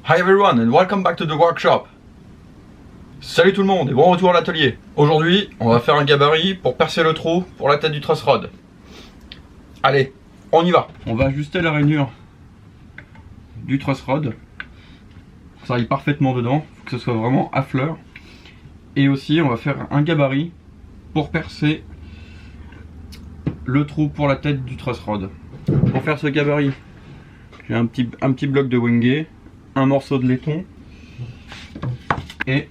Hi everyone and welcome back to the workshop. Salut tout le monde et bon retour à l'atelier. Aujourd'hui, on va faire un gabarit pour percer le trou pour la tête du truss rod. Allez, on y va. On va ajuster la rainure du truss rod. Ça aille parfaitement dedans, faut que ce soit vraiment à fleur. Et aussi, on va faire un gabarit pour percer le trou pour la tête du truss rod. Pour faire ce gabarit, j'ai un petit bloc de wenge, un morceau de laiton et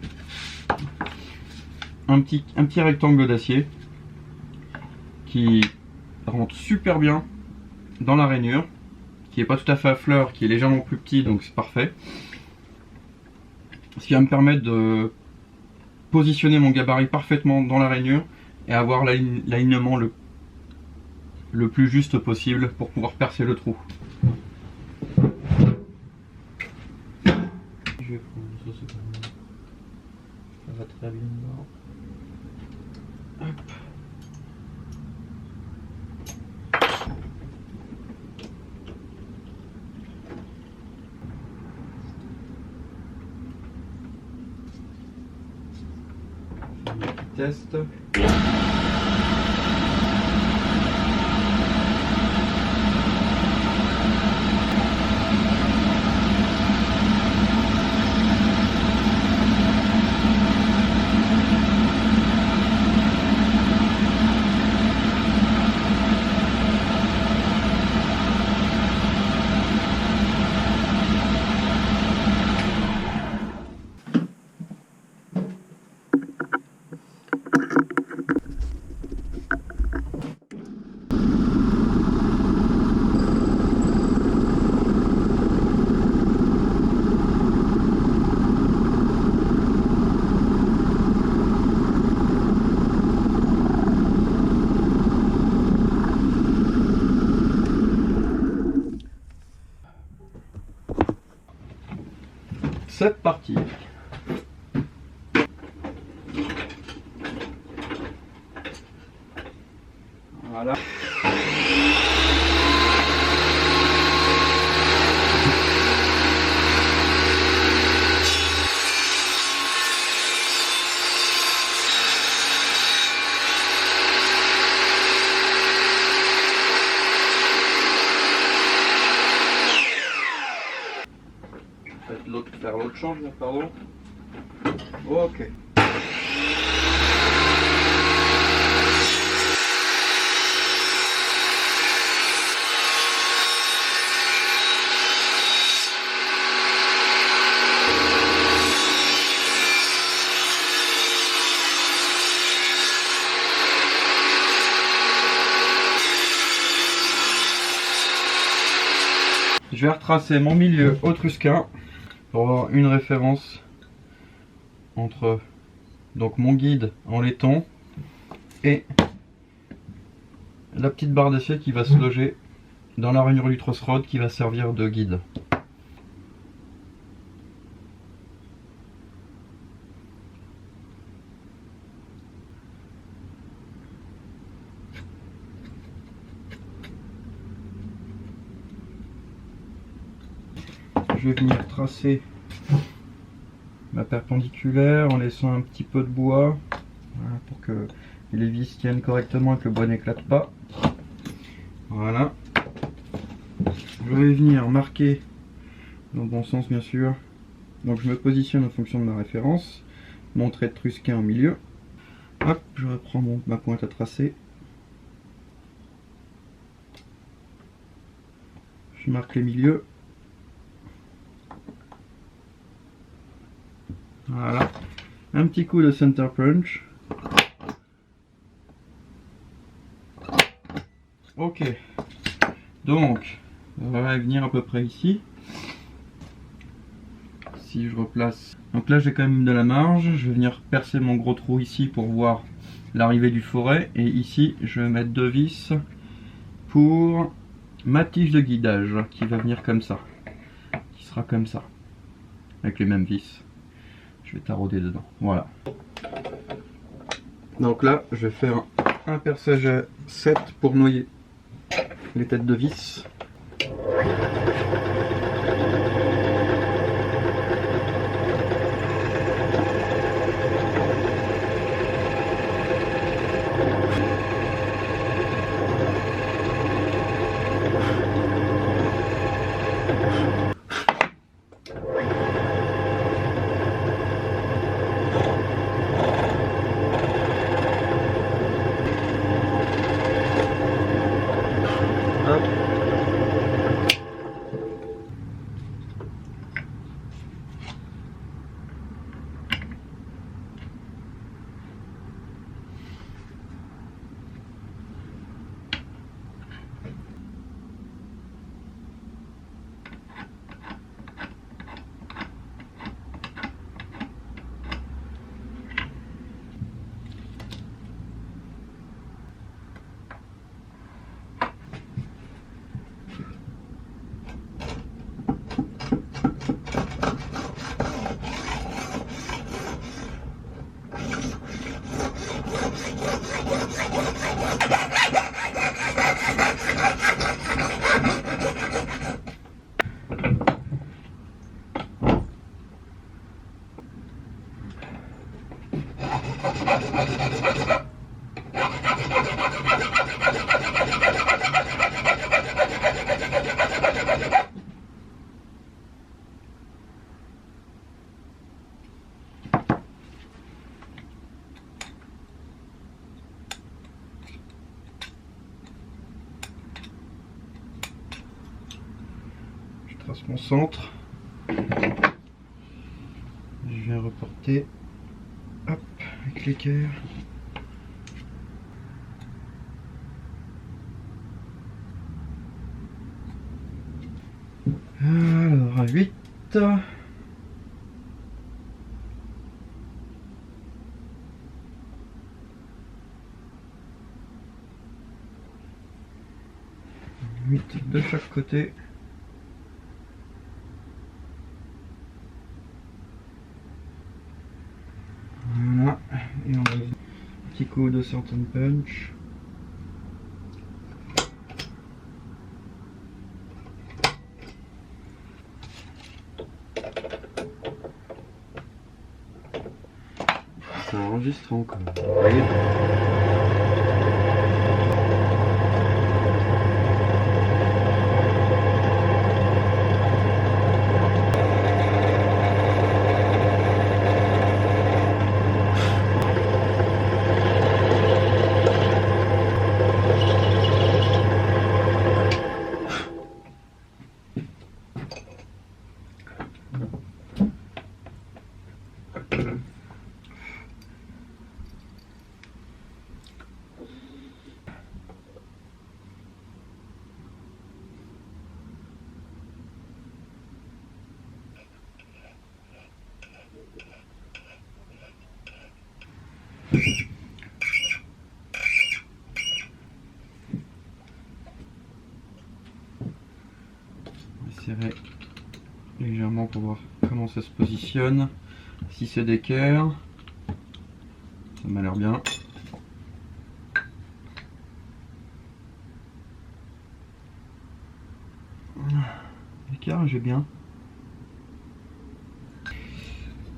un petit rectangle d'acier qui rentre super bien dans la rainure, qui n'est pas tout à fait à fleur, qui est légèrement plus petit, donc c'est parfait. Ce qui va me permettre de positionner mon gabarit parfaitement dans la rainure et avoir l'alignement le plus juste possible pour pouvoir percer le trou. Je vais prendre ça va très bien. Hop. Test. C'est parti. Voilà. Faire l'autre change, pardon. Ok. Je vais retracer mon milieu autrusquin pour avoir une référence entre donc mon guide en laiton et la petite barre d'acier qui va se loger dans la rainure du truss rod qui va servir de guide. Je vais venir tracer ma perpendiculaire en laissant un petit peu de bois, voilà, pour que les vis tiennent correctement et que le bois n'éclate pas. Voilà. Je vais venir marquer dans le bon sens bien sûr. Donc je me positionne en fonction de ma référence. Mon trait de trusquin au milieu. Hop, je reprends ma pointe à tracer. Je marque les milieux. Voilà, un petit coup de center punch. Ok, donc on va venir à peu près ici. Si je replace, donc là j'ai quand même de la marge. Je vais venir percer mon gros trou ici pour voir l'arrivée du foret. Et ici je vais mettre 2 vis pour ma tige de guidage qui va venir comme ça, qui sera comme ça, avec les mêmes vis. Je vais tarauder dedans, voilà. Donc là, je vais faire un perçage à 7 pour noyer les têtes de vis. ça se concentre. Je viens reporter. Hop, avec l'équerre. Alors, à 8. De chaque côté. Voilà. Et on a un petit coup de certain punch. Ça enregistre encore. Voyez. On va serrer légèrement pour voir comment ça se positionne, si c'est d'équerre. Ça m'a l'air bien. L'équerre, j'ai bien.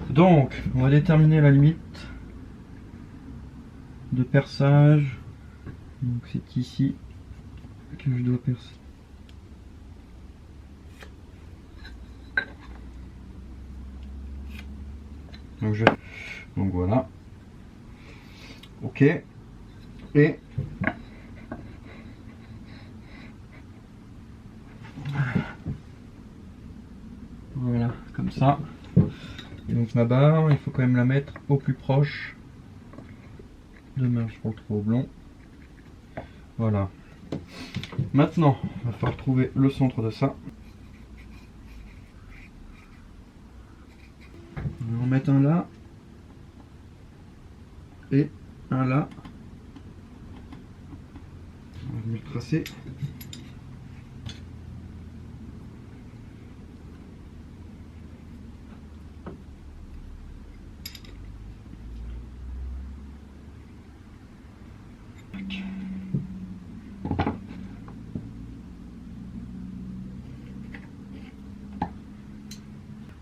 Donc, on va déterminer la limite de perçage. Donc c'est ici que je dois percer. Donc voilà. Ok. Et voilà, comme ça. Et donc ma barre, il faut quand même la mettre au plus proche de marge pour le trou oblong. Voilà. Maintenant, il va falloir trouver le centre de ça. On va en mettre un là et un là. On va venir tracer.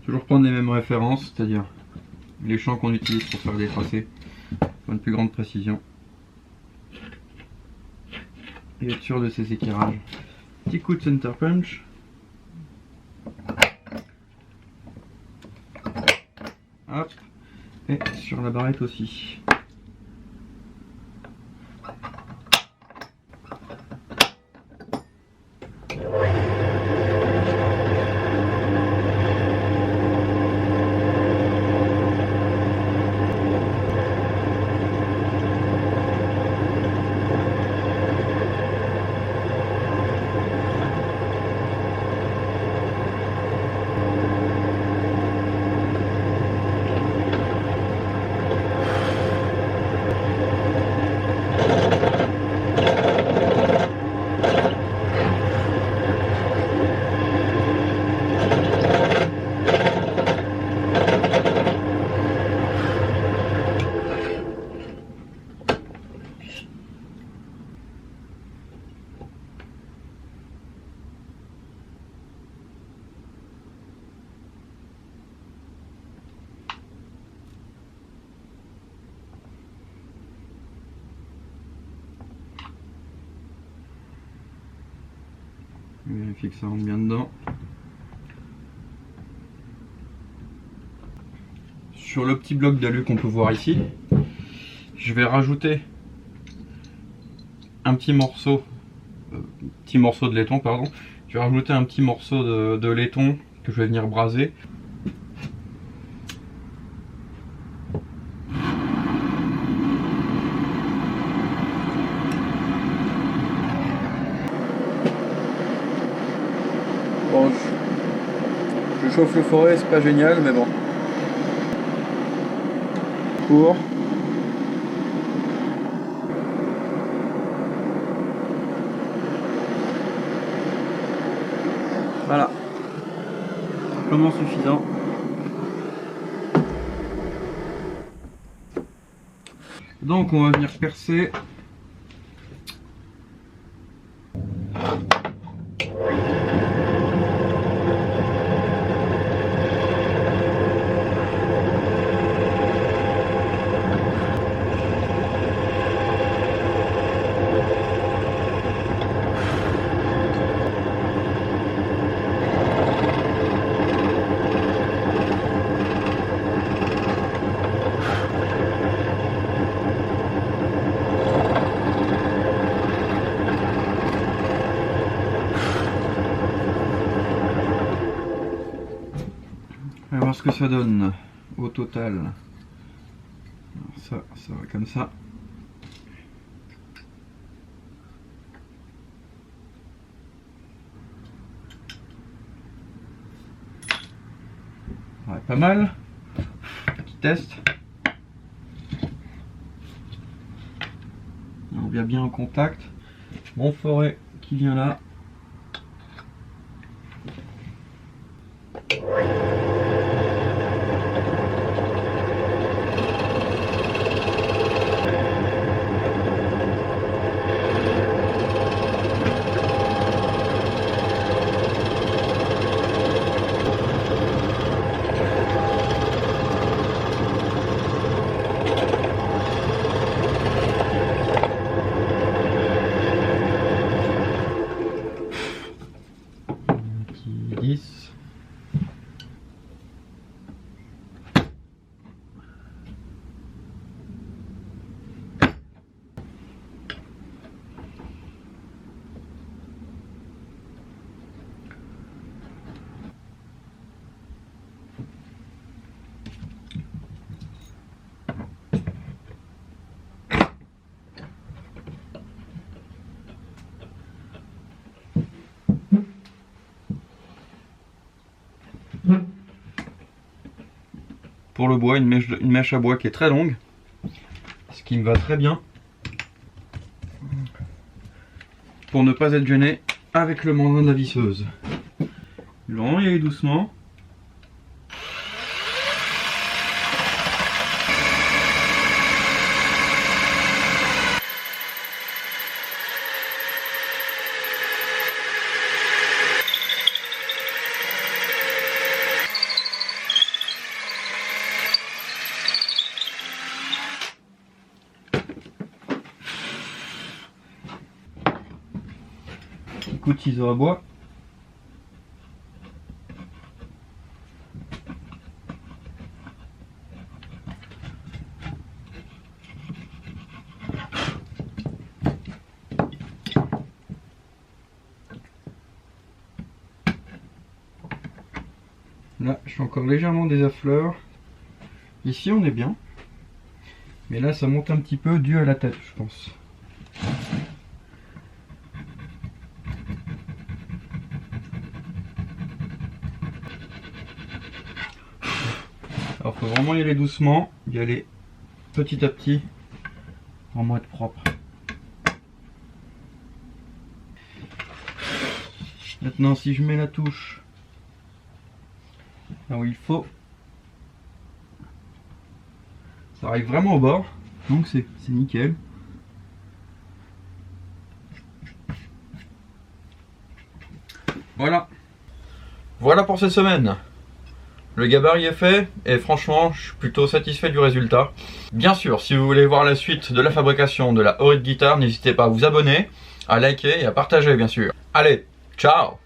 Toujours prendre les mêmes références, c'est-à-dire les champs qu'on utilise pour faire des tracés pour une plus grande précision et être sûr de ces équerrages. Petit coup de center punch. Hop. Et sur la barrette aussi. Vérifier que ça rentre bien dedans. Sur le petit bloc d'alu qu'on peut voir ici, je vais rajouter un petit morceau de laiton, pardon, Je vais rajouter un petit morceau de laiton que je vais venir braser. Bon, je chauffe le forêt, c'est pas génial, mais bon. Pour. Voilà. Simplement suffisant. Donc on va venir percer. On va voir ce que ça donne au total. Alors ça va comme ça. Ouais, pas mal. Petit test. On vient bien en contact. Mon forêt qui vient là. Pour le bois, une mèche à bois qui est très longue, ce qui me va très bien pour ne pas être gêné avec le mandrin de la visseuse. Je vais vraiment y aller doucement. Coup de ciseau à bois. Là, je suis encore légèrement des affleurs. Ici, on est bien. Mais là, ça monte un petit peu dû à la tête, je pense. Alors faut vraiment y aller doucement, y aller petit à petit, vraiment être propre. Maintenant si je mets la touche là où il faut, ça arrive vraiment au bord, donc c'est nickel. Voilà. Voilà pour cette semaine. Le gabarit est fait et franchement je suis plutôt satisfait du résultat. Bien sûr, si vous voulez voir la suite de la fabrication de la Horrid Guitar, n'hésitez pas à vous abonner, à liker et à partager bien sûr. Allez, ciao!